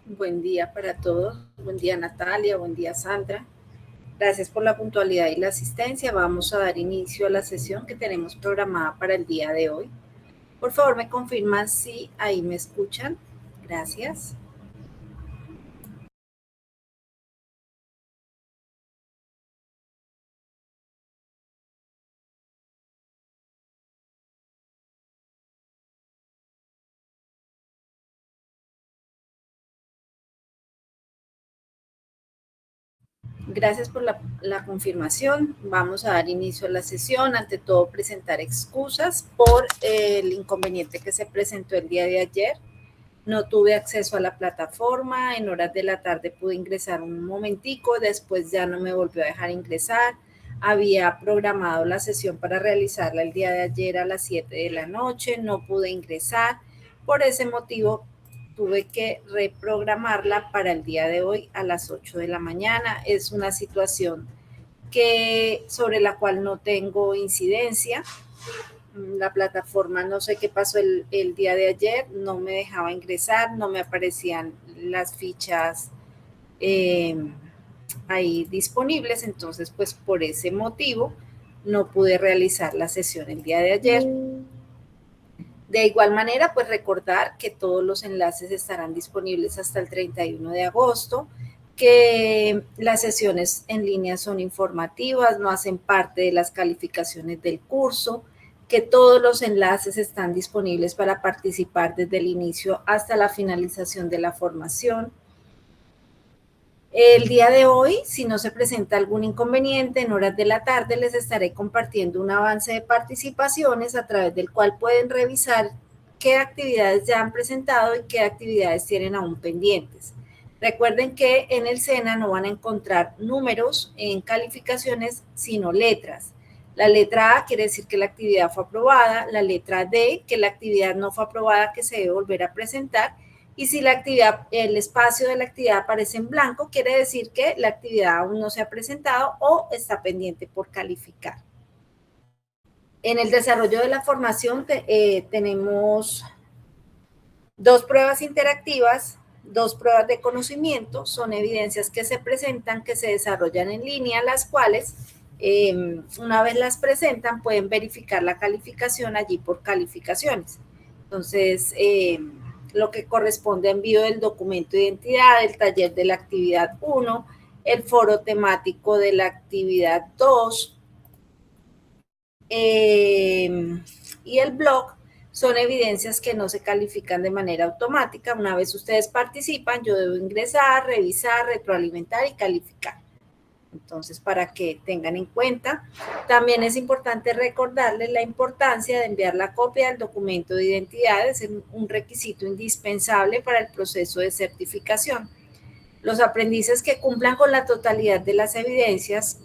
Buen día para todos. Buen día Natalia, buen día Sandra. Gracias por la puntualidad y la asistencia. Vamos a dar inicio a la sesión que tenemos programada para el día de hoy. Por favor, me confirman si ahí me escuchan. Gracias. Gracias por la confirmación. Vamos a dar inicio a la sesión. Ante todo, presentar excusas por el inconveniente que se presentó el día de ayer. No tuve acceso a la plataforma, en horas de la tarde pude ingresar un momentico, después ya no me volvió a dejar ingresar. Había programado la sesión para realizarla el día de ayer a las 7 de la noche, no pude ingresar. Por ese motivo tuve que reprogramarla para el día de hoy a las 8 de la mañana. Es una situación sobre la cual no tengo incidencia. La plataforma, no sé qué pasó el día de ayer, no me dejaba ingresar, no me aparecían las fichas ahí disponibles, entonces pues por ese motivo no pude realizar la sesión el día de ayer. De igual manera, pues recordar que todos los enlaces estarán disponibles hasta el 31 de agosto, que las sesiones en línea son informativas, no hacen parte de las calificaciones del curso, que todos los enlaces están disponibles para participar desde el inicio hasta la finalización de la formación. El día de hoy, si no se presenta algún inconveniente, en horas de la tarde les estaré compartiendo un avance de participaciones a través del cual pueden revisar qué actividades ya han presentado y qué actividades tienen aún pendientes. Recuerden que en el SENA no van a encontrar números en calificaciones, sino letras. La letra A quiere decir que la actividad fue aprobada, la letra D, que la actividad no fue aprobada, que se debe volver a presentar, y si la actividad, el espacio de la actividad aparece en blanco, quiere decir que la actividad aún no se ha presentado o está pendiente por calificar. En el desarrollo de la formación tenemos 2 pruebas interactivas, 2 pruebas de conocimiento, son evidencias que se presentan, que se desarrollan en línea, las cuales una vez las presentan pueden verificar la calificación allí por calificaciones. Entonces, lo que corresponde a envío del documento de identidad, el taller de la actividad 1, el foro temático de la actividad 2 y el blog son evidencias que no se califican de manera automática. Una vez ustedes participan, yo debo ingresar, revisar, retroalimentar y calificar. Entonces, para que tengan en cuenta, también es importante recordarles la importancia de enviar la copia del documento de identidad, es un requisito indispensable para el proceso de certificación. Los aprendices que cumplan con la totalidad de las evidencias,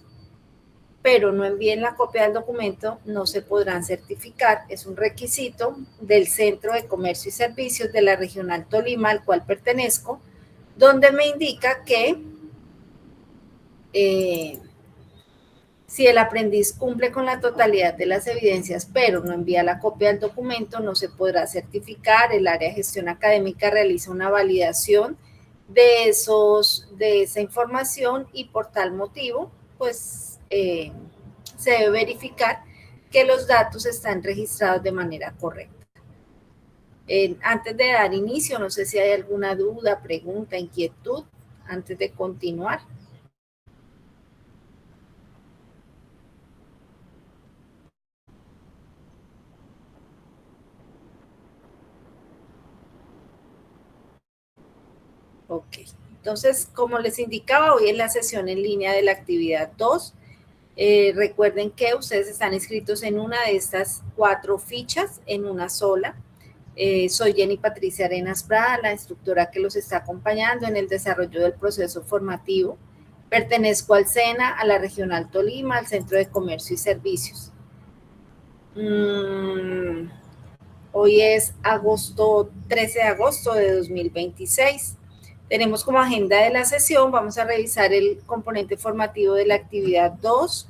pero no envíen la copia del documento, no se podrán certificar. Es un requisito del Centro de Comercio y Servicios de la Regional Tolima, al cual pertenezco, donde me indica que si el aprendiz cumple con la totalidad de las evidencias, pero no envía la copia del documento, no se podrá certificar. El área de gestión académica realiza una validación de esa información y por tal motivo, pues se debe verificar que los datos están registrados de manera correcta. Antes de dar inicio, no sé si hay alguna duda, pregunta, inquietud, antes de continuar. Ok, entonces, como les indicaba, hoy es la sesión en línea de la actividad 2. Recuerden que ustedes están inscritos en una de estas 4 fichas, en una sola. Soy Jenny Patricia Arenas Prada, la instructora que los está acompañando en el desarrollo del proceso formativo. Pertenezco al SENA, a la Regional Tolima, al Centro de Comercio y Servicios. Hoy es 13 de agosto de 2026. Tenemos como agenda de la sesión, vamos a revisar el componente formativo de la actividad 2,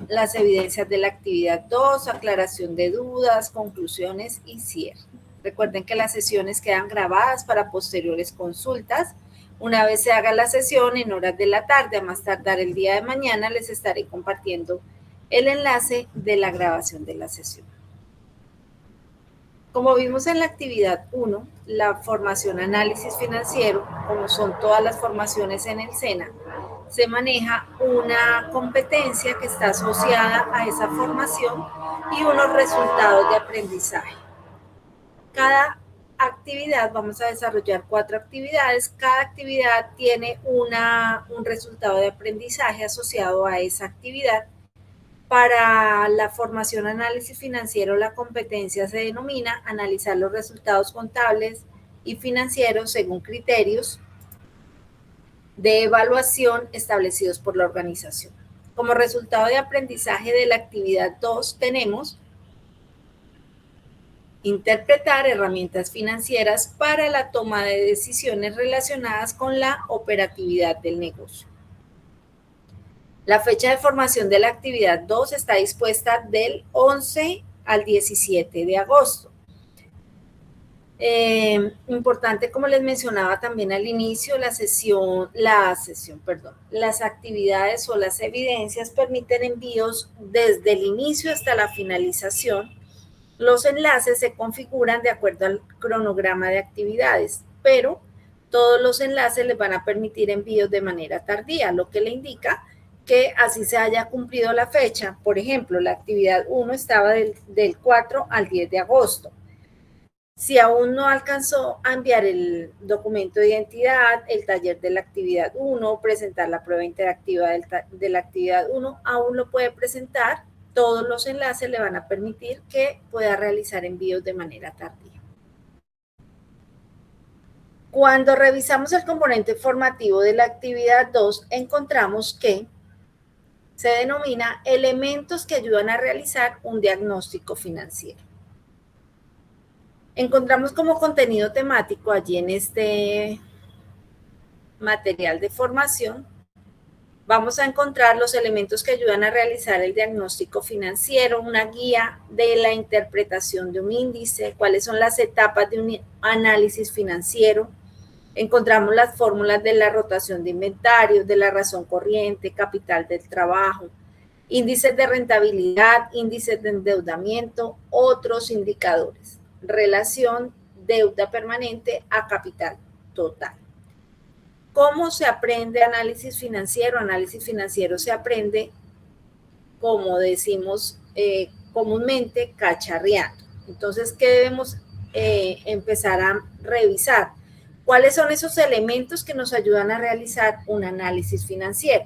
las evidencias de la actividad 2, aclaración de dudas, conclusiones y cierre. Recuerden que las sesiones quedan grabadas para posteriores consultas. Una vez se haga la sesión en horas de la tarde, a más tardar el día de mañana, les estaré compartiendo el enlace de la grabación de la sesión. Como vimos en la actividad 1, la formación análisis financiero, como son todas las formaciones en el SENA, se maneja una competencia que está asociada a esa formación y unos resultados de aprendizaje. Cada actividad, vamos a desarrollar 4 actividades, cada actividad tiene un resultado de aprendizaje asociado a esa actividad. Para la formación análisis financiero, la competencia se denomina analizar los resultados contables y financieros según criterios de evaluación establecidos por la organización. Como resultado de aprendizaje de la actividad 2 tenemos interpretar herramientas financieras para la toma de decisiones relacionadas con la operatividad del negocio. La fecha de formación de la actividad 2 está dispuesta del 11 al 17 de agosto. Importante, como les mencionaba también al inicio, las actividades o las evidencias permiten envíos desde el inicio hasta la finalización. Los enlaces se configuran de acuerdo al cronograma de actividades, pero todos los enlaces les van a permitir envíos de manera tardía, lo que le indica que así se haya cumplido la fecha. Por ejemplo, la actividad 1 estaba del 4 al 10 de agosto. Si aún no alcanzó a enviar el documento de identidad, el taller de la actividad 1, presentar la prueba interactiva de la actividad 1, aún lo puede presentar. Todos los enlaces le van a permitir que pueda realizar envíos de manera tardía. Cuando revisamos el componente formativo de la actividad 2, encontramos que se denomina elementos que ayudan a realizar un diagnóstico financiero. Encontramos como contenido temático allí en este material de formación, vamos a encontrar los elementos que ayudan a realizar el diagnóstico financiero, una guía de la interpretación de un índice, cuáles son las etapas de un análisis financiero. Encontramos las fórmulas de la rotación de inventarios, de la razón corriente, capital del trabajo, índices de rentabilidad, índices de endeudamiento, otros indicadores, relación deuda permanente a capital total. ¿Cómo se aprende análisis financiero? Análisis financiero se aprende, como decimos comúnmente, cacharreando. Entonces, ¿qué debemos empezar a revisar? ¿Cuáles son esos elementos que nos ayudan a realizar un análisis financiero?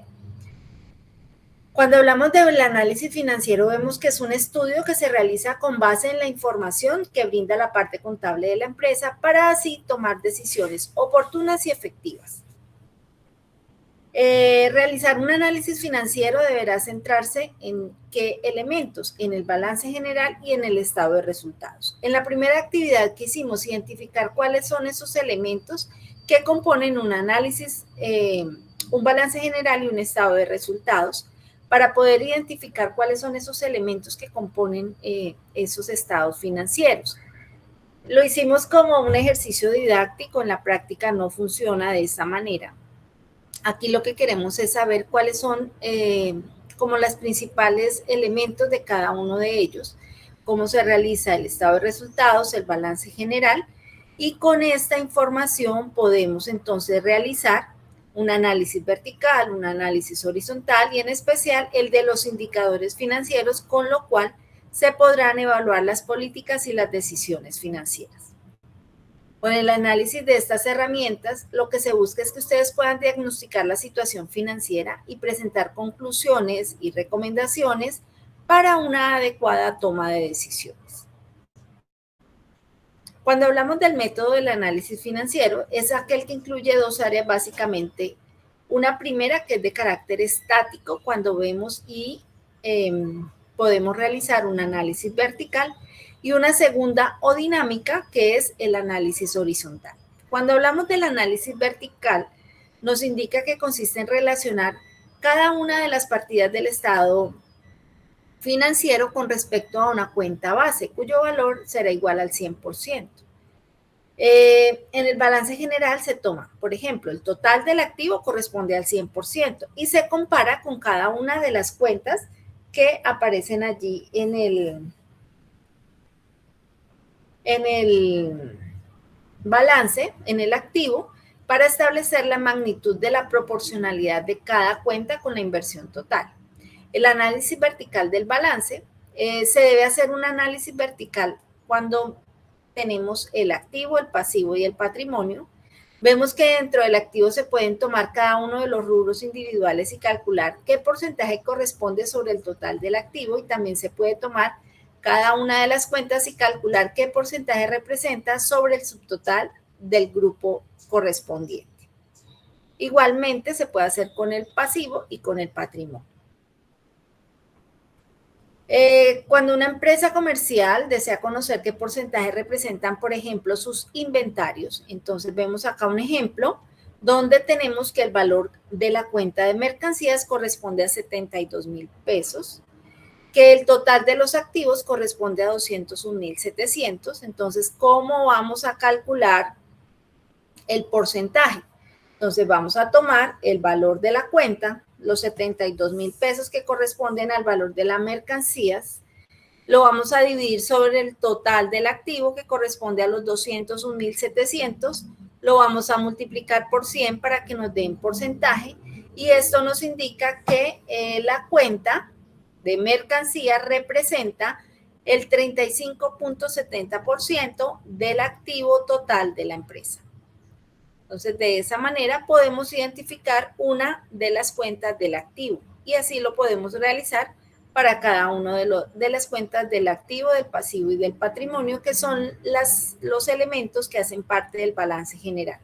Cuando hablamos del análisis financiero, vemos que es un estudio que se realiza con base en la información que brinda la parte contable de la empresa para así tomar decisiones oportunas y efectivas. Realizar un análisis financiero deberá centrarse en qué elementos, en el balance general y en el estado de resultados. En la primera actividad que hicimos, identificar cuáles son esos elementos que componen un análisis, un balance general y un estado de resultados, para poder identificar cuáles son esos elementos que componen esos estados financieros. Lo hicimos como un ejercicio didáctico, en la práctica no funciona de esa manera. Aquí lo que queremos es saber cuáles son como los principales elementos de cada uno de ellos, cómo se realiza el estado de resultados, el balance general, y con esta información podemos entonces realizar un análisis vertical, un análisis horizontal y en especial el de los indicadores financieros, con lo cual se podrán evaluar las políticas y las decisiones financieras. Con el análisis de estas herramientas, lo que se busca es que ustedes puedan diagnosticar la situación financiera y presentar conclusiones y recomendaciones para una adecuada toma de decisiones. Cuando hablamos del método del análisis financiero, es aquel que incluye dos áreas básicamente. Una primera que es de carácter estático, cuando vemos y podemos realizar un análisis vertical, y una segunda o dinámica que es el análisis horizontal. Cuando hablamos del análisis vertical, nos indica que consiste en relacionar cada una de las partidas del estado financiero con respecto a una cuenta base, cuyo valor será igual al 100%. En el balance general se toma, por ejemplo, el total del activo corresponde al 100% y se compara con cada una de las cuentas que aparecen allí en el balance, en el activo, para establecer la magnitud de la proporcionalidad de cada cuenta con la inversión total. El análisis vertical del balance, se debe hacer un análisis vertical cuando tenemos el activo, el pasivo y el patrimonio. Vemos que dentro del activo se pueden tomar cada uno de los rubros individuales y calcular qué porcentaje corresponde sobre el total del activo, y también se puede tomar cada una de las cuentas y calcular qué porcentaje representa sobre el subtotal del grupo correspondiente. Igualmente se puede hacer con el pasivo y con el patrimonio. Cuando una empresa comercial desea conocer qué porcentaje representan, por ejemplo, sus inventarios, entonces vemos acá un ejemplo donde tenemos que el valor de la cuenta de mercancías corresponde a 72,000 pesos, que el total de los activos corresponde a 201,700. Entonces, ¿cómo vamos a calcular el porcentaje? Entonces, vamos a tomar el valor de la cuenta, los 72,000 pesos que corresponden al valor de las mercancías, lo vamos a dividir sobre el total del activo, que corresponde a los 201,700, lo vamos a multiplicar por 100 para que nos den porcentaje, y esto nos indica que la cuenta de mercancía representa el 35,70% del activo total de la empresa. Entonces, de esa manera podemos identificar una de las cuentas del activo, y así lo podemos realizar para cada una de las cuentas del activo, del pasivo y del patrimonio, que son los elementos que hacen parte del balance general.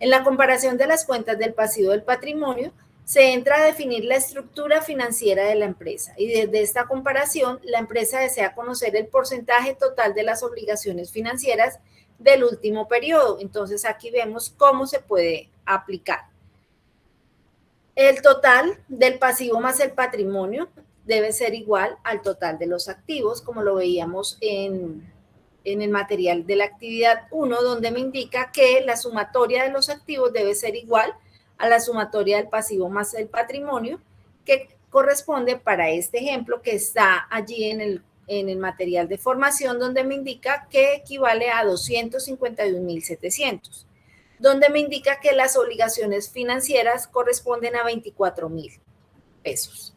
En la comparación de las cuentas del pasivo y del patrimonio, se entra a definir la estructura financiera de la empresa, y desde esta comparación, la empresa desea conocer el porcentaje total de las obligaciones financieras del último periodo. Entonces, aquí vemos cómo se puede aplicar. El total del pasivo más el patrimonio debe ser igual al total de los activos, como lo veíamos en el material de la actividad 1, donde me indica que la sumatoria de los activos debe ser igual a la sumatoria del pasivo más el patrimonio, que corresponde para este ejemplo que está allí en el material de formación, donde me indica que equivale a 251,700, donde me indica que las obligaciones financieras corresponden a 24,000 pesos.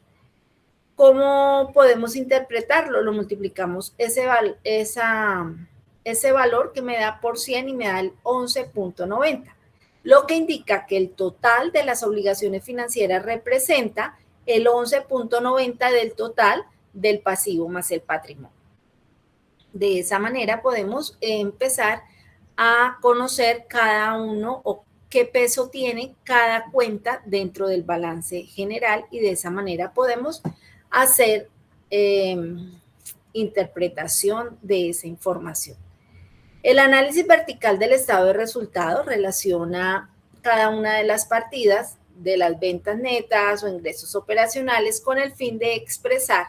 ¿Cómo podemos interpretarlo? Lo multiplicamos ese valor que me da por 100 y me da el 11,90, lo que indica que el total de las obligaciones financieras representa el 11,90 del total del pasivo más el patrimonio. De esa manera podemos empezar a conocer cada uno o qué peso tiene cada cuenta dentro del balance general, y de esa manera podemos hacer interpretación de esa información. El análisis vertical del estado de resultados relaciona cada una de las partidas de las ventas netas o ingresos operacionales con el fin de expresar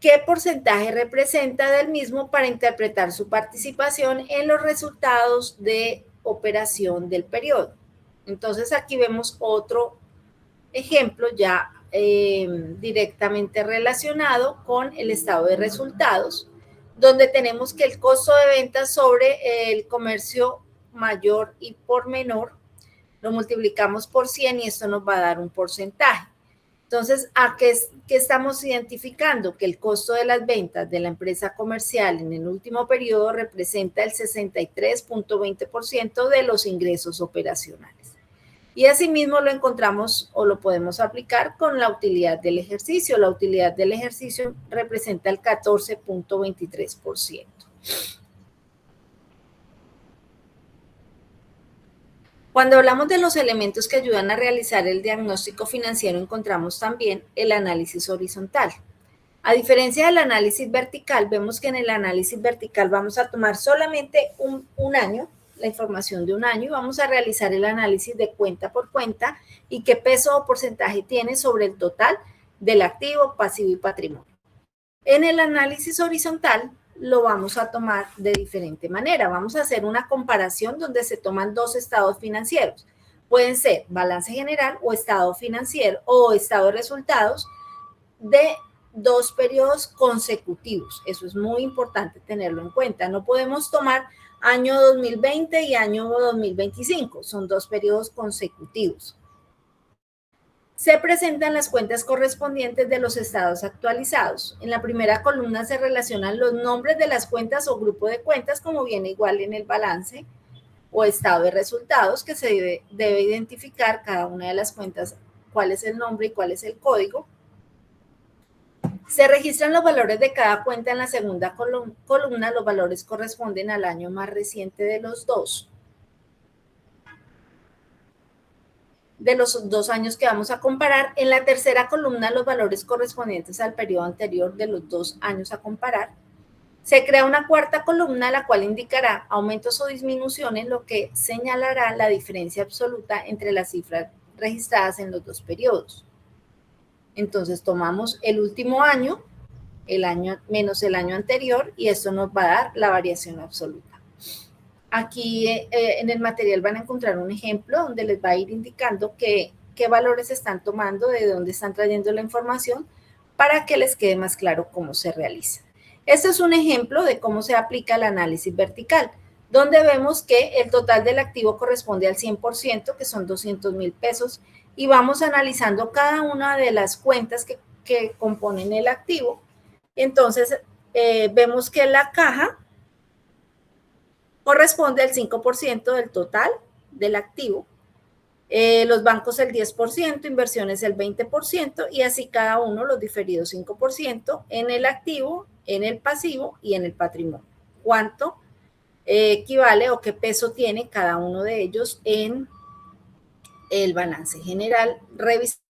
qué porcentaje representa del mismo para interpretar su participación en los resultados de operación del periodo. Entonces, aquí vemos otro ejemplo ya directamente relacionado con el estado de resultados, donde tenemos que el costo de ventas sobre el comercio mayor y por menor lo multiplicamos por 100 y esto nos va a dar un porcentaje. Entonces, ¿a qué estamos identificando? Que el costo de las ventas de la empresa comercial en el último periodo representa el 63,20% de los ingresos operacionales. Y asimismo lo encontramos o lo podemos aplicar con la utilidad del ejercicio. La utilidad del ejercicio representa el 14,23%. Cuando hablamos de los elementos que ayudan a realizar el diagnóstico financiero, encontramos también el análisis horizontal. A diferencia del análisis vertical, vemos que en el análisis vertical vamos a tomar solamente un año, la información de un año, y vamos a realizar el análisis de cuenta por cuenta y qué peso o porcentaje tiene sobre el total del activo, pasivo y patrimonio. En el análisis horizontal lo vamos a tomar de diferente manera. Vamos a hacer una comparación donde se toman dos estados financieros. Pueden ser balance general o estado financiero o estado de resultados de dos periodos consecutivos. Eso es muy importante tenerlo en cuenta. No podemos tomar año 2020 y año 2025. Son dos periodos consecutivos. Se presentan las cuentas correspondientes de los estados actualizados. En la primera columna se relacionan los nombres de las cuentas o grupo de cuentas, como viene igual en el balance o estado de resultados, que se debe identificar cada una de las cuentas, cuál es el nombre y cuál es el código. Se registran los valores de cada cuenta en la segunda columna. Los valores corresponden al año más reciente de los dos años que vamos a comparar. En la tercera columna, los valores correspondientes al periodo anterior de los 2 años a comparar. Se crea una cuarta columna, la cual indicará aumentos o disminuciones, lo que señalará la diferencia absoluta entre las cifras registradas en los dos periodos. Entonces, tomamos el último año, el año menos el año anterior, y esto nos va a dar la variación absoluta. Aquí en el material van a encontrar un ejemplo donde les va a ir indicando qué valores están tomando, de dónde están trayendo la información, para que les quede más claro cómo se realiza. Este es un ejemplo de cómo se aplica el análisis vertical, donde vemos que el total del activo corresponde al 100%, que son 200,000 pesos, y vamos analizando cada una de las cuentas que componen el activo. Entonces, vemos que la caja corresponde al 5% del total del activo, los bancos el 10%, inversiones el 20%, y así cada uno los diferidos 5% en el activo, en el pasivo y en el patrimonio. ¿Cuánto equivale o qué peso tiene cada uno de ellos en el balance general revisado?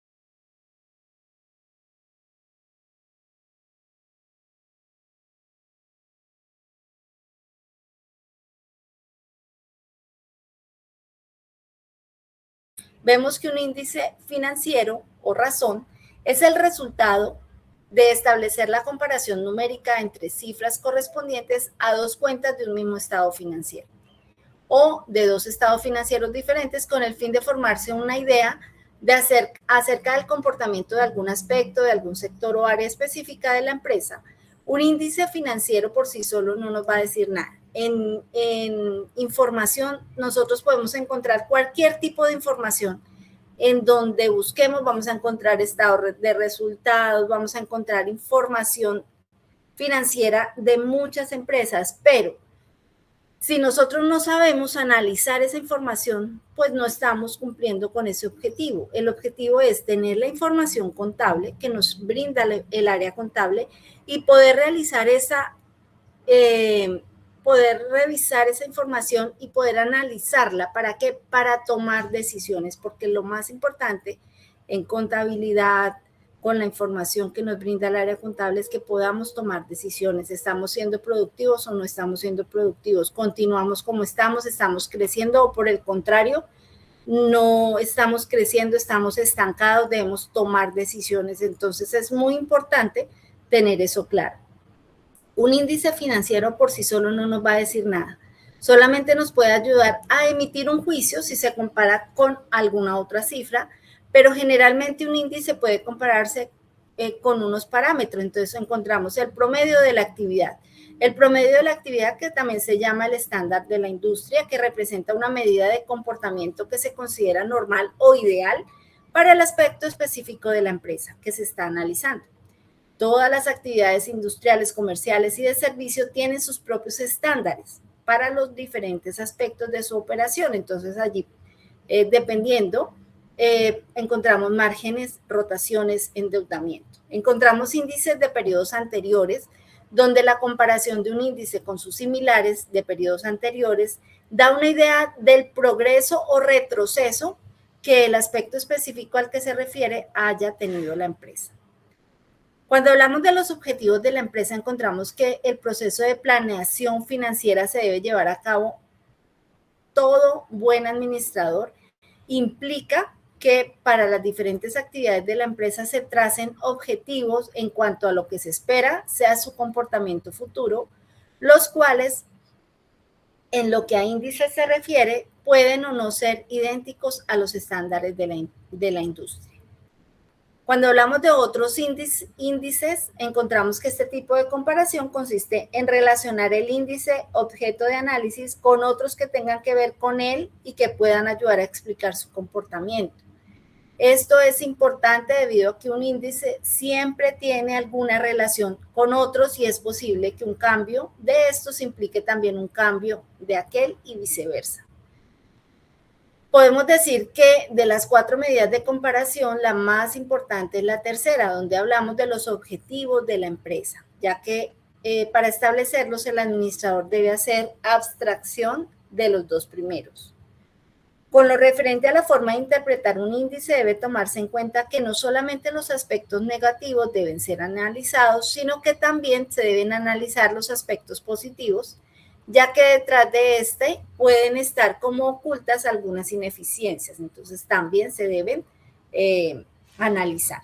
Vemos que un índice financiero o razón es el resultado de establecer la comparación numérica entre cifras correspondientes a dos cuentas de un mismo estado financiero o de dos estados financieros diferentes, con el fin de formarse una idea de acerca del comportamiento de algún aspecto, de algún sector o área específica de la empresa. Un índice financiero por sí solo no nos va a decir nada. En información nosotros podemos encontrar cualquier tipo de información. En donde busquemos vamos a encontrar estado de resultados, vamos a encontrar información financiera de muchas empresas, pero si nosotros no sabemos analizar esa información, pues no estamos cumpliendo con ese objetivo. El objetivo es tener la información contable que nos brinda el área contable y poder realizar poder revisar esa información y poder analizarla. ¿Para qué? Para tomar decisiones, porque lo más importante en contabilidad, con la información que nos brinda el área contable, es que podamos tomar decisiones. ¿Estamos siendo productivos o no estamos siendo productivos? ¿Continuamos como estamos creciendo o por el contrario, no estamos creciendo, estamos estancados? Debemos tomar decisiones. Entonces es muy importante tener eso claro. Un índice financiero por sí solo no nos va a decir nada. Solamente nos puede ayudar a emitir un juicio si se compara con alguna otra cifra, pero generalmente un índice puede compararse con unos parámetros. Entonces encontramos el promedio de la actividad. El promedio de la actividad, que también se llama el estándar de la industria, que representa una medida de comportamiento que se considera normal o ideal para el aspecto específico de la empresa que se está analizando. Todas las actividades industriales, comerciales y de servicio tienen sus propios estándares para los diferentes aspectos de su operación. Entonces allí, dependiendo, encontramos márgenes, rotaciones, endeudamiento. Encontramos índices de periodos anteriores, donde la comparación de un índice con sus similares de periodos anteriores da una idea del progreso o retroceso que el aspecto específico al que se refiere haya tenido la empresa. Cuando hablamos de los objetivos de la empresa, encontramos que el proceso de planeación financiera se debe llevar a cabo. Todo buen administrador implica que para las diferentes actividades de la empresa se tracen objetivos en cuanto a lo que se espera sea su comportamiento futuro, los cuales, en lo que a índices se refiere, pueden o no ser idénticos a los estándares de la industria. Cuando hablamos de otros índices, encontramos que este tipo de comparación consiste en relacionar el índice objeto de análisis con otros que tengan que ver con él y que puedan ayudar a explicar su comportamiento. Esto es importante debido a que un índice siempre tiene alguna relación con otros y es posible que un cambio de estos implique también un cambio de aquel y viceversa. Podemos decir que de las 4 medidas de comparación, la más importante es la tercera, donde hablamos de los objetivos de la empresa, ya que para establecerlos el administrador debe hacer abstracción de los 2 primeros. Con lo referente a la forma de interpretar un índice, debe tomarse en cuenta que no solamente los aspectos negativos deben ser analizados, sino que también se deben analizar los aspectos positivos, ya que detrás de este pueden estar como ocultas algunas ineficiencias, entonces también se deben analizar.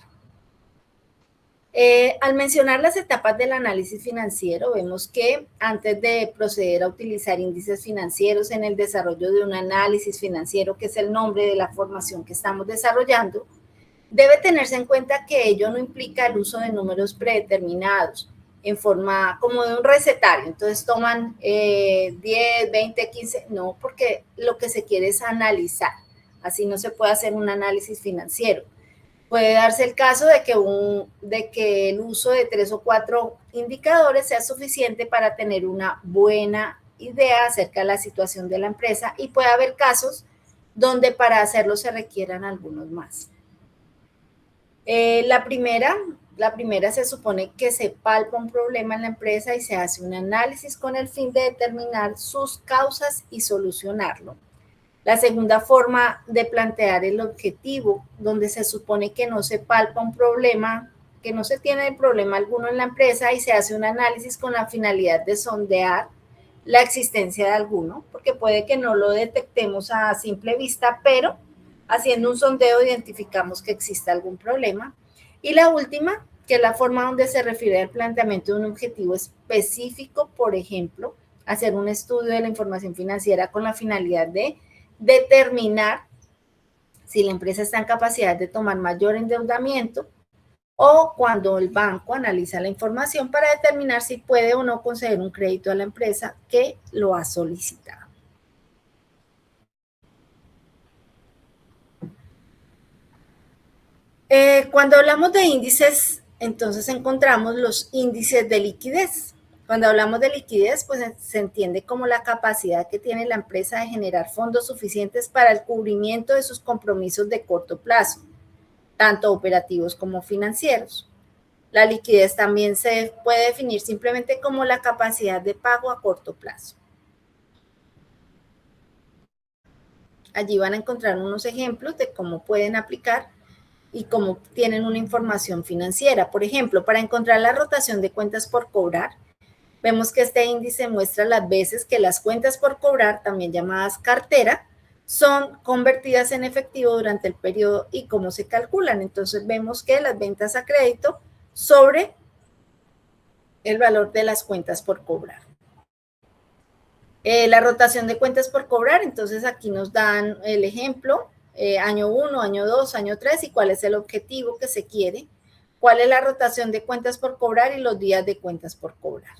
Al mencionar las etapas del análisis financiero, vemos que antes de proceder a utilizar índices financieros en el desarrollo de un análisis financiero, que es el nombre de la formación que estamos desarrollando, debe tenerse en cuenta que ello no implica el uso de números predeterminados en forma como de un recetario. Entonces toman 10, 20, 15, no, porque lo que se quiere es analizar. Así no se puede hacer un análisis financiero. Puede darse el caso de que el uso de 3 o 4 indicadores sea suficiente para tener una buena idea acerca de la situación de la empresa y puede haber casos donde para hacerlo se requieran algunos más. La primera se supone que se palpa un problema en la empresa y se hace un análisis con el fin de determinar sus causas y solucionarlo. La segunda forma de plantear el objetivo, donde se supone que no se palpa un problema, que no se tiene problema alguno en la empresa y se hace un análisis con la finalidad de sondear la existencia de alguno, porque puede que no lo detectemos a simple vista, pero haciendo un sondeo identificamos que existe algún problema. Y la última, que es la forma donde se refiere al planteamiento de un objetivo específico, por ejemplo, hacer un estudio de la información financiera con la finalidad de determinar si la empresa está en capacidad de tomar mayor endeudamiento o cuando el banco analiza la información para determinar si puede o no conceder un crédito a la empresa que lo ha solicitado. Cuando hablamos de índices, entonces encontramos los índices de liquidez. Cuando hablamos de liquidez, pues se entiende como la capacidad que tiene la empresa de generar fondos suficientes para el cubrimiento de sus compromisos de corto plazo, tanto operativos como financieros. La liquidez también se puede definir simplemente como la capacidad de pago a corto plazo. Allí van a encontrar unos ejemplos de cómo pueden aplicar y cómo tienen una información financiera. Por ejemplo, para encontrar la rotación de cuentas por cobrar, vemos que este índice muestra las veces que las cuentas por cobrar, también llamadas cartera, son convertidas en efectivo durante el periodo y cómo se calculan. Entonces vemos que las ventas a crédito sobre el valor de las cuentas por cobrar. La rotación de cuentas por cobrar, entonces aquí nos dan el ejemplo, año 1, año 2, año 3 y cuál es el objetivo que se quiere, cuál es la rotación de cuentas por cobrar y los días de cuentas por cobrar.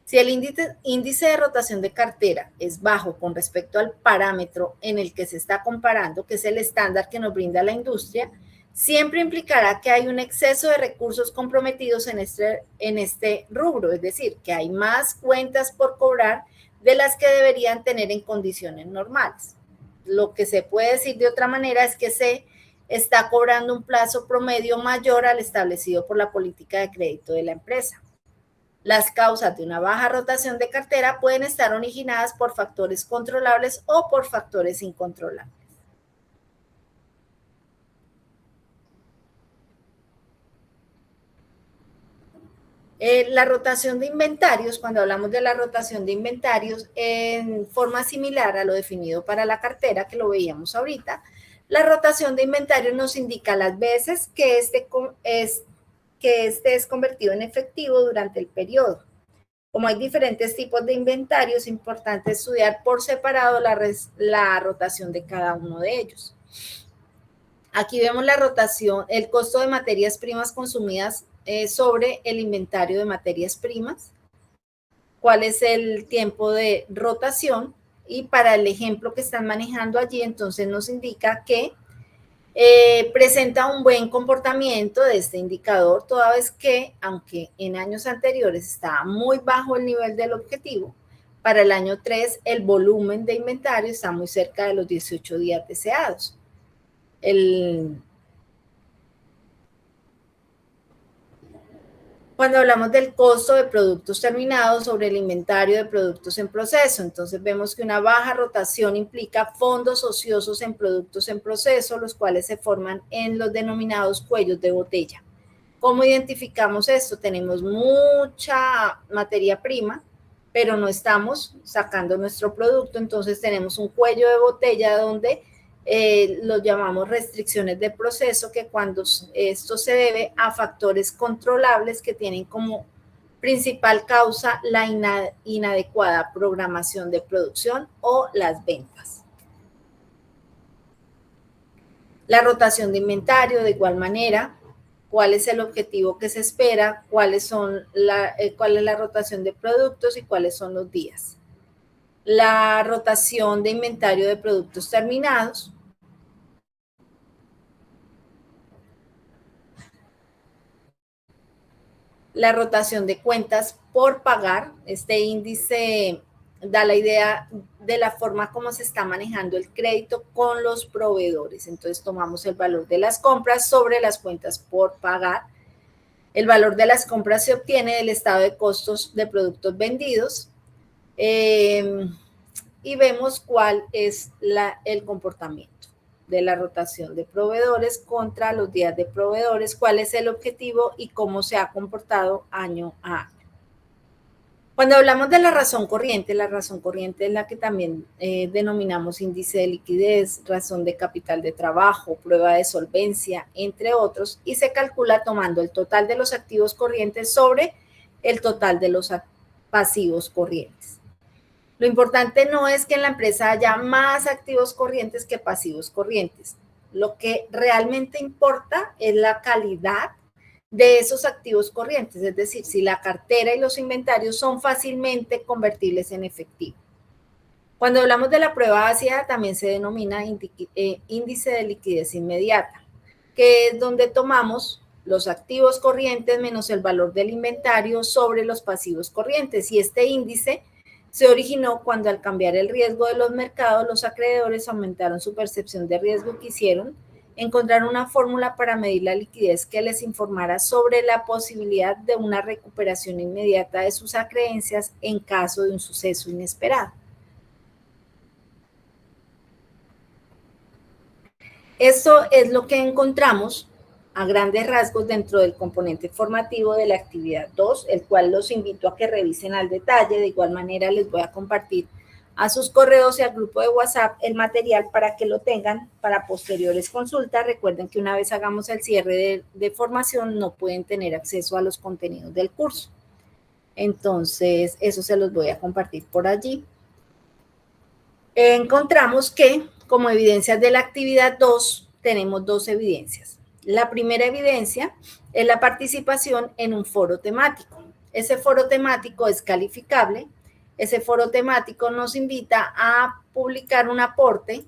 Si el índice de rotación de cartera es bajo con respecto al parámetro en el que se está comparando, que es el estándar que nos brinda la industria, siempre implicará que hay un exceso de recursos comprometidos en este rubro, es decir, que hay más cuentas por cobrar de las que deberían tener en condiciones normales. Lo que se puede decir de otra manera es que se está cobrando un plazo promedio mayor al establecido por la política de crédito de la empresa. Las causas de una baja rotación de cartera pueden estar originadas por factores controlables o por factores incontrolables. La rotación de inventarios, cuando hablamos de la rotación de inventarios, en forma similar a lo definido para la cartera, que lo veíamos ahorita, la rotación de inventarios nos indica las veces que este es convertido en efectivo durante el periodo. Como hay diferentes tipos de inventario, es importante estudiar por separado la rotación de cada uno de ellos. Aquí vemos la rotación, el costo de materias primas consumidas sobre el inventario de materias primas, cuál es el tiempo de rotación, y para el ejemplo que están manejando allí, entonces nos indica que presenta un buen comportamiento de este indicador, toda vez que, aunque en años anteriores estaba muy bajo el nivel del objetivo, para el año 3 el volumen de inventario está muy cerca de los 18 días deseados. Cuando hablamos del costo de productos terminados sobre el inventario de productos en proceso, entonces vemos que una baja rotación implica fondos ociosos en productos en proceso, los cuales se forman en los denominados cuellos de botella. ¿Cómo identificamos esto? Tenemos mucha materia prima, pero no estamos sacando nuestro producto, entonces tenemos un cuello de botella donde lo llamamos restricciones de proceso, que cuando esto se debe a factores controlables que tienen como principal causa la inadecuada programación de producción o las ventas. La rotación de inventario, de igual manera, cuál es el objetivo que se espera, cuál es la rotación de productos y cuáles son los días. La rotación de inventario de productos terminados. La rotación de cuentas por pagar. Este índice da la idea de la forma como se está manejando el crédito con los proveedores. Entonces tomamos el valor de las compras sobre las cuentas por pagar. El valor de las compras se obtiene del estado de costos de productos vendidos y vemos cuál es el comportamiento de la rotación de proveedores contra los días de proveedores, cuál es el objetivo y cómo se ha comportado año a año. Cuando hablamos de la razón corriente es la que también denominamos índice de liquidez, razón de capital de trabajo, prueba de solvencia, entre otros, y se calcula tomando el total de los activos corrientes sobre el total de los pasivos corrientes. Lo importante no es que en la empresa haya más activos corrientes que pasivos corrientes. Lo que realmente importa es la calidad de esos activos corrientes, es decir, si la cartera y los inventarios son fácilmente convertibles en efectivo. Cuando hablamos de la prueba ácida, también se denomina índice de liquidez inmediata, que es donde tomamos los activos corrientes menos el valor del inventario sobre los pasivos corrientes, y este índice se originó cuando, al cambiar el riesgo de los mercados, los acreedores aumentaron su percepción de riesgo. Que hicieron encontrar una fórmula para medir la liquidez que les informara sobre la posibilidad de una recuperación inmediata de sus acreencias en caso de un suceso inesperado. Esto es lo que encontramos a grandes rasgos dentro del componente formativo de la actividad 2, el cual los invito a que revisen al detalle. De igual manera, les voy a compartir a sus correos y al grupo de WhatsApp el material para que lo tengan para posteriores consultas. Recuerden que una vez hagamos el cierre de formación, no pueden tener acceso a los contenidos del curso. Entonces, eso se los voy a compartir por allí. Encontramos que, como evidencias de la actividad 2, tenemos dos evidencias. La primera evidencia es la participación en un foro temático. Ese foro temático es calificable. Ese foro temático nos invita a publicar un aporte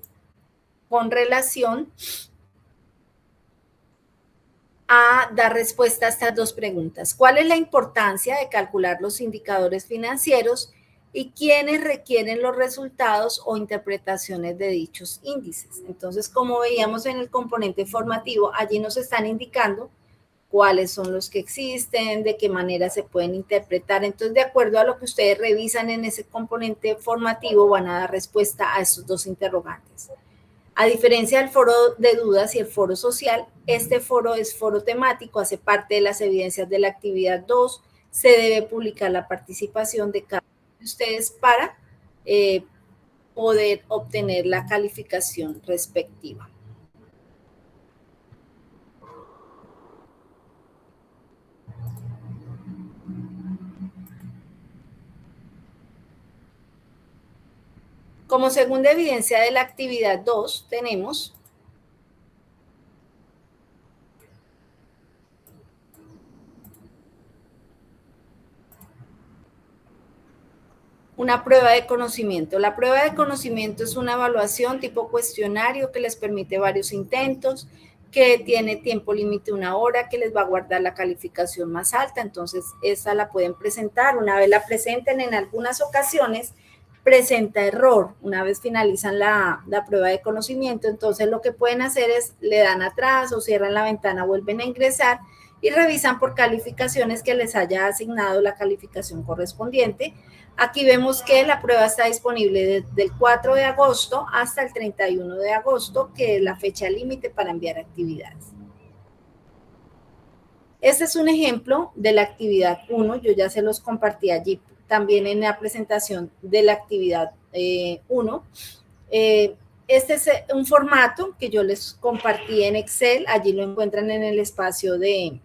con relación a dar respuesta a estas dos preguntas. ¿Cuál es la importancia de calcular los indicadores financieros y quiénes requieren los resultados o interpretaciones de dichos índices? Entonces, como veíamos en el componente formativo, allí nos están indicando cuáles son los que existen, de qué manera se pueden interpretar. Entonces, de acuerdo a lo que ustedes revisan en ese componente formativo, van a dar respuesta a esos dos interrogantes. A diferencia del foro de dudas y el foro social, este foro es foro temático, hace parte de las evidencias de la actividad 2. Se debe publicar la participación de cada uno de ustedes para poder obtener la calificación respectiva. Como segunda evidencia de la actividad 2 tenemos una prueba de conocimiento. La prueba de conocimiento es una evaluación tipo cuestionario que les permite varios intentos, que tiene tiempo límite 1 hora, que les va a guardar la calificación más alta. Entonces, esa la pueden presentar. Una vez la presenten, en algunas ocasiones presenta error. Una vez finalizan la prueba de conocimiento, entonces lo que pueden hacer es le dan atrás o cierran la ventana, vuelven a ingresar y revisan por calificaciones que les haya asignado la calificación correspondiente. Aquí vemos que la prueba está disponible desde el 4 de agosto hasta el 31 de agosto, que es la fecha límite para enviar actividades. Este es un ejemplo de la actividad 1, yo ya se los compartí allí también en la presentación de la actividad 1. Este es un formato que yo les compartí en Excel, allí lo encuentran en el espacio de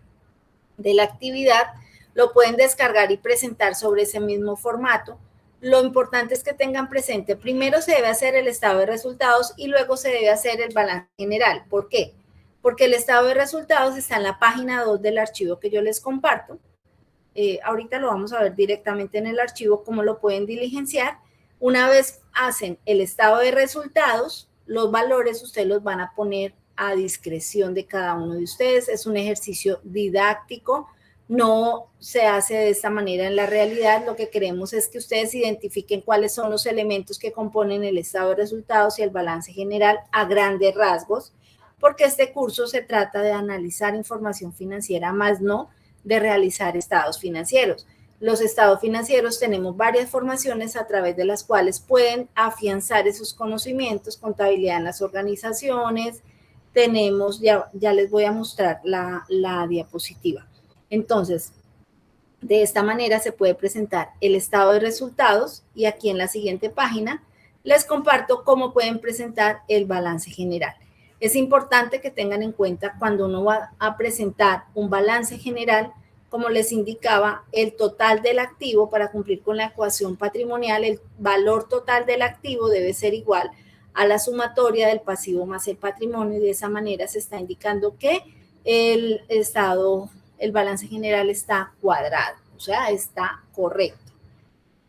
la actividad, lo pueden descargar y presentar sobre ese mismo formato. Lo importante es que tengan presente, primero se debe hacer el estado de resultados y luego se debe hacer el balance general. ¿Por qué? Porque el estado de resultados está en la página 2 del archivo que yo les comparto. Ahorita lo vamos a ver directamente en el archivo, cómo lo pueden diligenciar. Una vez hacen el estado de resultados, los valores ustedes los van a poner a discreción de cada uno de ustedes. Es un ejercicio didáctico, no se hace de esta manera en la realidad. Lo que queremos es que ustedes identifiquen cuáles son los elementos que componen el estado de resultados y el balance general a grandes rasgos, porque este curso se trata de analizar información financiera, más no de realizar estados financieros. Los estados financieros tenemos varias formaciones a través de las cuales pueden afianzar esos conocimientos, contabilidad en las organizaciones. Tenemos, ya les voy a mostrar la diapositiva. Entonces, de esta manera se puede presentar el estado de resultados y aquí en la siguiente página les comparto cómo pueden presentar el balance general. Es importante que tengan en cuenta cuando uno va a presentar un balance general, como les indicaba, el total del activo para cumplir con la ecuación patrimonial, el valor total del activo debe ser igual a la sumatoria del pasivo más el patrimonio y de esa manera se está indicando que el balance general está cuadrado, o sea, está correcto.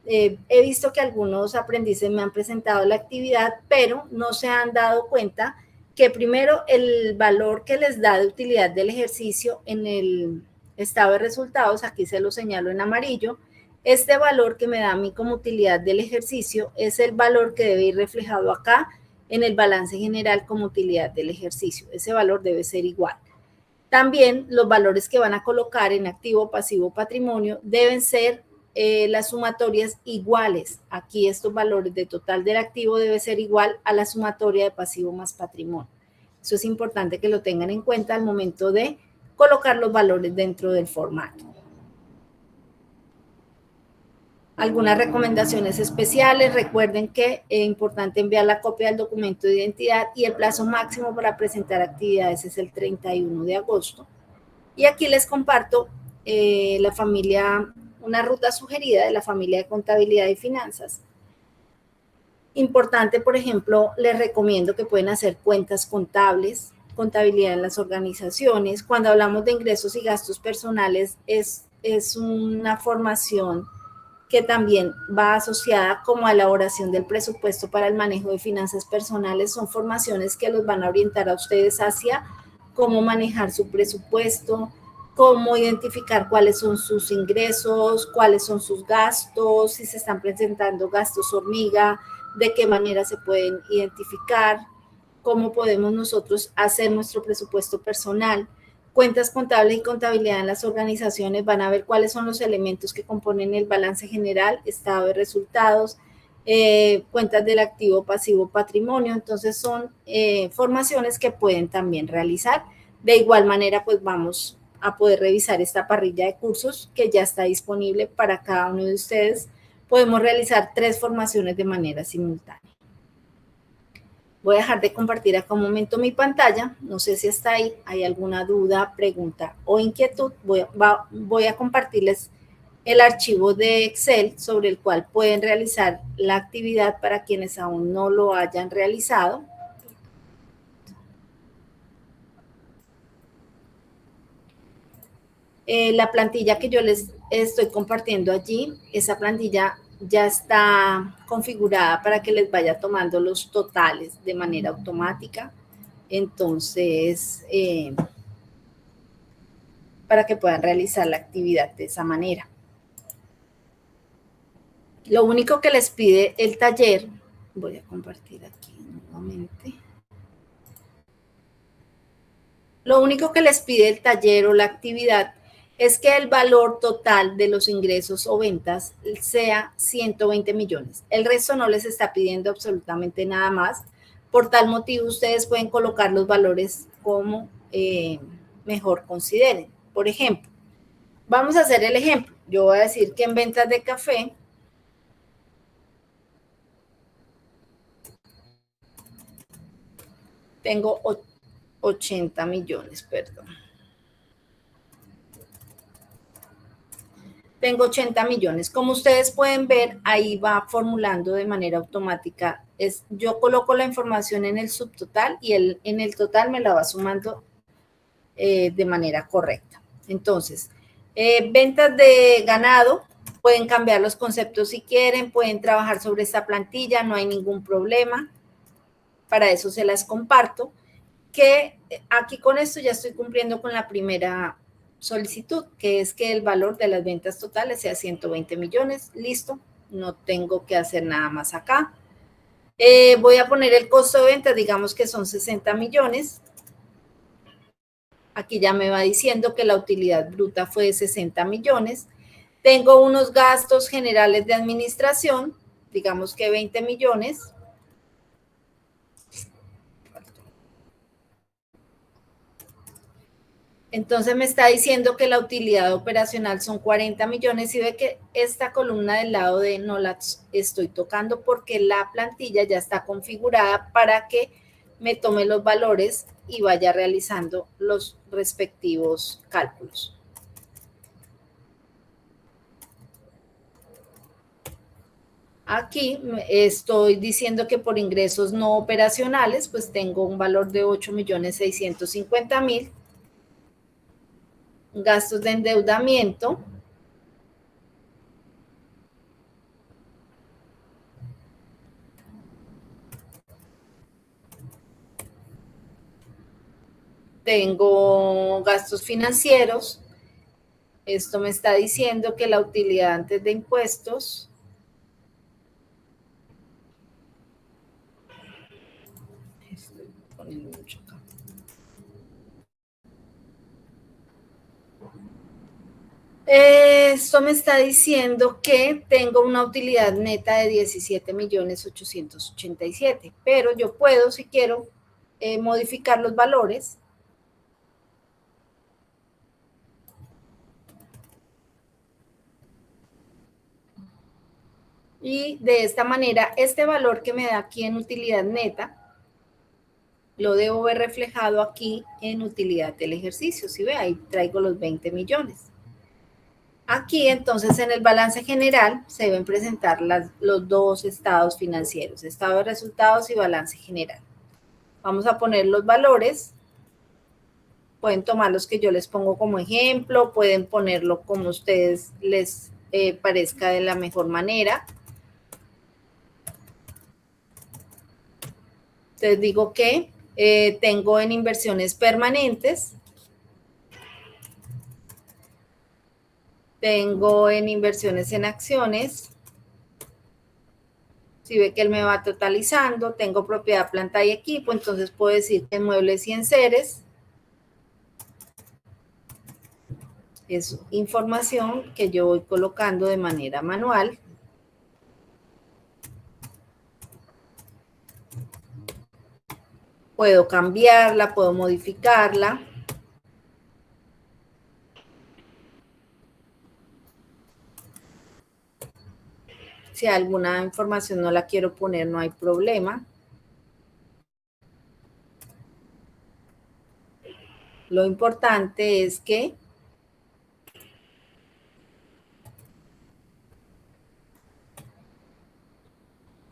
He visto que algunos aprendices me han presentado la actividad, pero no se han dado cuenta que primero el valor que les da de utilidad del ejercicio en el estado de resultados, aquí se lo señalo en amarillo, este valor que me da a mí como utilidad del ejercicio es el valor que debe ir reflejado acá en el balance general como utilidad del ejercicio. Ese valor debe ser igual. También los valores que van a colocar en activo, pasivo, patrimonio deben ser las sumatorias iguales. Aquí estos valores de total del activo debe ser igual a la sumatoria de pasivo más patrimonio. Eso es importante que lo tengan en cuenta al momento de colocar los valores dentro del formato. Algunas recomendaciones especiales. Recuerden que es importante enviar la copia del documento de identidad y el plazo máximo para presentar actividades es el 31 de agosto. Y aquí les comparto una ruta sugerida de la familia de contabilidad y finanzas. Importante, por ejemplo, les recomiendo que pueden hacer cuentas contables, contabilidad en las organizaciones. Cuando hablamos de ingresos y gastos personales, es una formación que también va asociada como a la elaboración del presupuesto para el manejo de finanzas personales. Son formaciones que los van a orientar a ustedes hacia cómo manejar su presupuesto, cómo identificar cuáles son sus ingresos, cuáles son sus gastos, si se están presentando gastos hormiga, de qué manera se pueden identificar, cómo podemos nosotros hacer nuestro presupuesto personal. Cuentas contables y contabilidad en las organizaciones van a ver cuáles son los elementos que componen el balance general, estado de resultados, cuentas del activo, pasivo, patrimonio. Entonces son formaciones que pueden también realizar. De igual manera, pues vamos a poder revisar esta parrilla de cursos que ya está disponible para cada uno de ustedes. Podemos realizar 3 formaciones de manera simultánea. Voy a dejar de compartir acá un momento mi pantalla. No sé si hasta ahí hay alguna duda, pregunta o inquietud. Voy a compartirles el archivo de Excel sobre el cual pueden realizar la actividad para quienes aún no lo hayan realizado. La plantilla que yo les estoy compartiendo allí, esa plantilla ya está configurada para que les vaya tomando los totales de manera automática. Entonces, para que puedan realizar la actividad de esa manera. Lo único que les pide el taller, voy a compartir aquí nuevamente. Lo único que les pide el taller o la actividad es que el valor total de los ingresos o ventas sea 120 millones. El resto no les está pidiendo absolutamente nada más. Por tal motivo, ustedes pueden colocar los valores como mejor consideren. Por ejemplo, vamos a hacer el ejemplo. Yo voy a decir que en ventas de café tengo 80 millones, perdón. Tengo 80 millones. Como ustedes pueden ver, ahí va formulando de manera automática. Yo coloco la información en el subtotal y en el total me la va sumando de manera correcta. Entonces, ventas de ganado, pueden cambiar los conceptos si quieren, pueden trabajar sobre esta plantilla, no hay ningún problema. Para eso se las comparto. Que aquí con esto ya estoy cumpliendo con la primera solicitud, que es que el valor de las ventas totales sea 120 millones. Listo, no tengo que hacer nada más acá. Voy a poner el costo de ventas, digamos que son 60 millones. Aquí ya me va diciendo que la utilidad bruta fue de 60 millones. Tengo unos gastos generales de administración, digamos que 20 millones. Entonces me está diciendo que la utilidad operacional son 40 millones y ve que esta columna del lado de no la estoy tocando porque la plantilla ya está configurada para que me tome los valores y vaya realizando los respectivos cálculos. Aquí estoy diciendo que por ingresos no operacionales, pues tengo un valor de 8.650.000. Gastos de endeudamiento, tengo gastos financieros. Esto me está diciendo que la utilidad antes de impuestos, estoy poniendo mucho acá. Esto me está diciendo que tengo una utilidad neta de 17.887.000, pero yo puedo, si quiero, modificar los valores. Y de esta manera, este valor que me da aquí en utilidad neta, lo debo ver reflejado aquí en utilidad del ejercicio. Si ve, ahí traigo los 20 millones. Aquí, entonces, en el balance general se deben presentar los dos estados financieros, estado de resultados y balance general. Vamos a poner los valores. Pueden tomar los que yo les pongo como ejemplo, pueden ponerlo como ustedes les parezca de la mejor manera. Entonces digo que tengo en inversiones permanentes, tengo en inversiones en acciones. Si ve que él me va totalizando, tengo propiedad, planta y equipo, entonces puedo decir que en muebles y enseres es información que yo voy colocando de manera manual. Puedo cambiarla, puedo modificarla. Si alguna información no la quiero poner, no hay problema. Lo importante es que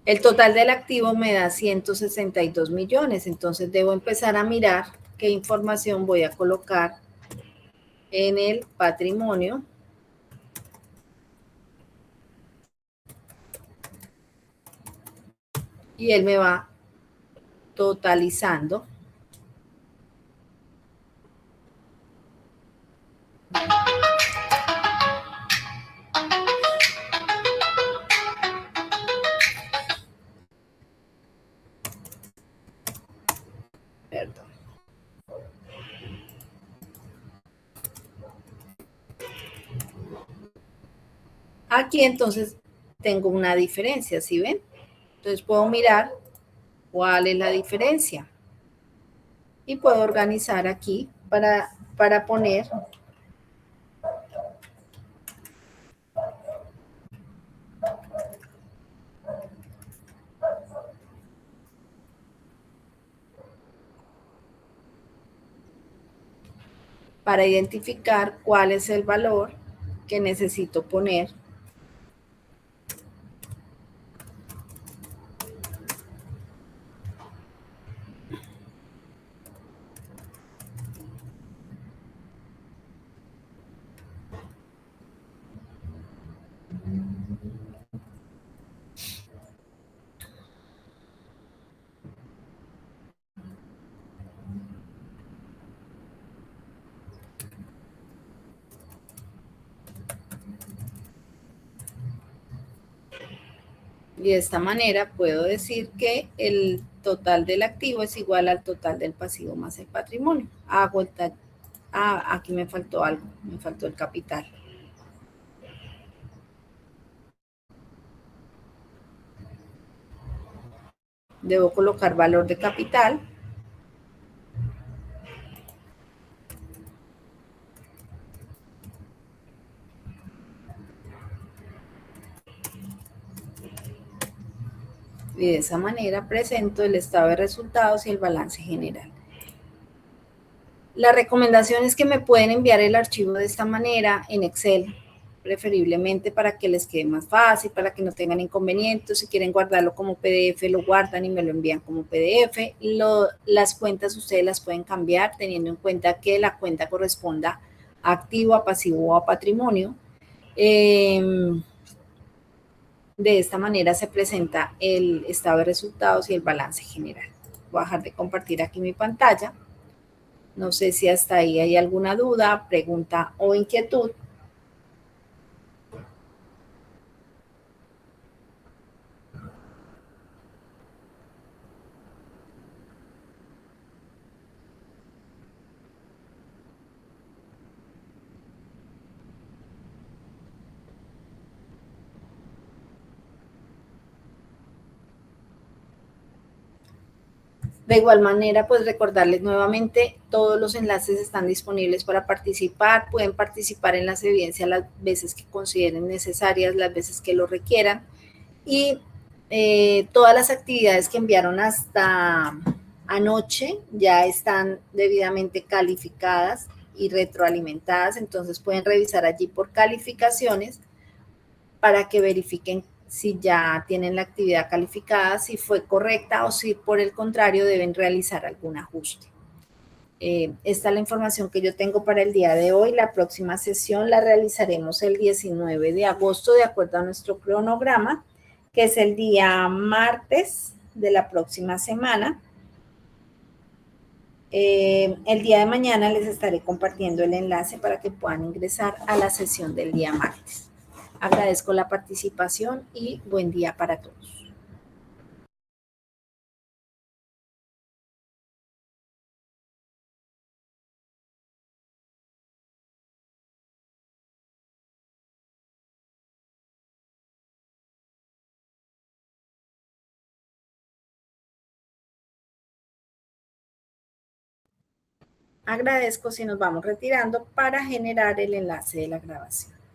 El total del activo me da 162 millones, entonces debo empezar a mirar qué información voy a colocar en el patrimonio. Y él me va totalizando. Perdón. Aquí entonces tengo una diferencia, ¿sí ven? Entonces puedo mirar cuál es la diferencia. Y puedo organizar aquí para poner para identificar cuál es el valor que necesito poner y de esta manera puedo decir que el total del activo es igual al total del pasivo más el patrimonio. Hago el aquí me faltó algo, me faltó el capital. Debo colocar valor de capital. Y de esa manera presento el estado de resultados y el balance general. La recomendación es que me pueden enviar el archivo de esta manera en Excel, preferiblemente para que les quede más fácil, para que no tengan inconvenientes. Si quieren guardarlo como PDF, lo guardan y me lo envían como PDF. Las cuentas ustedes las pueden cambiar teniendo en cuenta que la cuenta corresponda a activo, a pasivo o a patrimonio. De esta manera se presenta el estado de resultados y el balance general. Voy a dejar de compartir aquí mi pantalla. No sé si hasta ahí hay alguna duda, pregunta o inquietud. De igual manera, pues recordarles nuevamente, todos los enlaces están disponibles para participar. Pueden participar en las evidencias las veces que consideren necesarias, las veces que lo requieran. Y todas las actividades que enviaron hasta anoche ya están debidamente calificadas y retroalimentadas. Entonces pueden revisar allí por calificaciones para que verifiquen si ya tienen la actividad calificada, si fue correcta o si por el contrario deben realizar algún ajuste. Esta es la información que yo tengo para el día de hoy. La próxima sesión la realizaremos el 19 de agosto de acuerdo a nuestro cronograma, que es el día martes de la próxima semana. El día de mañana les estaré compartiendo el enlace para que puedan ingresar a la sesión del día martes. Agradezco la participación y buen día para todos. Agradezco si nos vamos retirando para generar el enlace de la grabación.